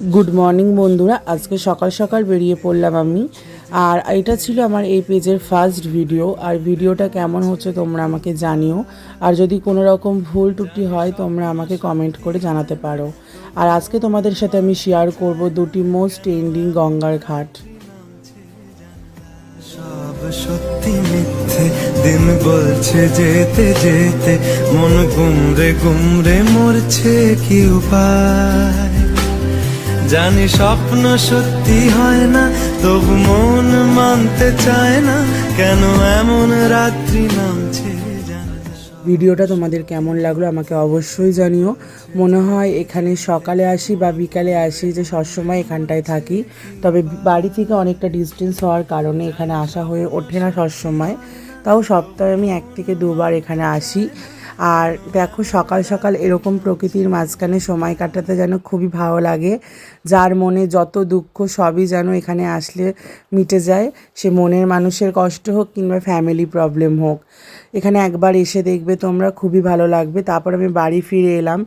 Good morning বন্ধুরা, আজকে সকাল সকাল বেরিয়ে পড়লাম আমি। আর এটা ছিল আমার এই পেজের ফার্স্ট ভিডিও। আর ভিডিওটা কেমন হচ্ছে তোমরা আমাকে জানিও। আর যদি কোনো রকম ভুল ত্রুটি হয় তোমরা আমাকে কমেন্ট করে জানাতে পারো। আর আজকে তোমাদের সাথে আমি শেয়ার করব দুটি মোস্ট ট্রেন্ডিং গঙ্গার ঘাট। সব সত্যি মিথ্যে দিন বলছে যেতে যেতে মন গুমরে গুমরে মরছে কি উপায়। জানি স্বপ্ন সত্যি হয় না, তবু মন মানতে চায় না, কেন এমন রাত্রি নামছে। ভিডিওটা তোমাদের কেমন লাগলো আমাকে অবশ্যই জানিও। মনে হয় এখানে সকালে আসি বা বিকালে আসি, যে সবসময় এখানটায় থাকি, তবে বাড়ি থেকে অনেকটা ডিস্টেন্স হওয়ার কারণে এখানে আসা হয়ে ওঠে না সবসময়। তাও সপ্তাহে আমি 1 থেকে 2 বার এখানে আসি। আর দেখো, সকাল সকাল এরকম প্রকৃতির মাঝখানে সময় কাটাতে যেন খুবই ভালো লাগে। যার মনে যত দুঃখ সবই যেন এখানে আসলে মিটে যায়, সে মনের মানুষের কষ্ট হোক কিংবা ফ্যামিলি প্রবলেম হোক। এখানে একবার এসে দেখবে তোমরা, খুবই ভালো লাগবে। তারপর আমি বাড়ি ফিরে এলাম,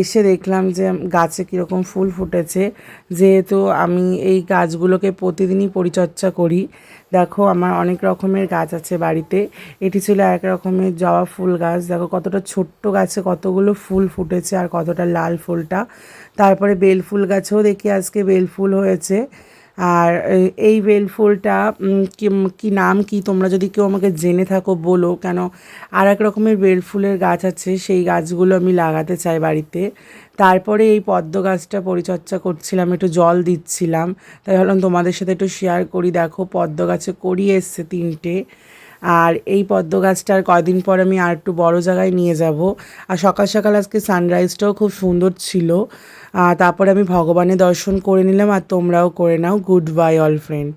এসে দেখলাম যে গাছে কীরকম ফুল ফুটেছে। যেহেতু আমি এই গাছগুলোকে প্রতিদিনই পরিচর্যা করি, দেখো আমার অনেক রকমের গাছ আছে বাড়িতে। এটি ছিল এক রকমের জবা ফুল গাছ। দেখো কতটা ছোট্ট গাছে কতগুলো ফুল ফুটেছে আর কতটা লাল ফুলটা। তারপরে বেল ফুল গাছেও দেখি আজকে বেল ফুল হয়েছে। আর এই বেল ফুলটা কি নাম কি, তোমরা যদি কেউ আমাকে জেনে থাকো বলো, কেন আর এক রকমের বেল ফুলের গাছ আছে, সেই গাছগুলো আমি লাগাতে চাই বাড়িতে। তারপরে এই পদ্ম গাছটা পরিচর্যা করছিলাম, একটু জল দিচ্ছিলাম, তাই ভাবলাম তোমাদের সাথে একটু শেয়ার করি। দেখো পদ্ম গাছে কড়ি এসছে 3টে। আর এই পদ্ম গাছটা আর কয়দিন পর আমি আর একটু বড় জায়গায় নিয়ে যাব। আর সকাল সকাল আজকে সানরাইজটাও খুব সুন্দর ছিল। তারপরে আমি ভগবানের দর্শন করে নিলাম, আর তোমরাও করে নাও। Good bye all friend.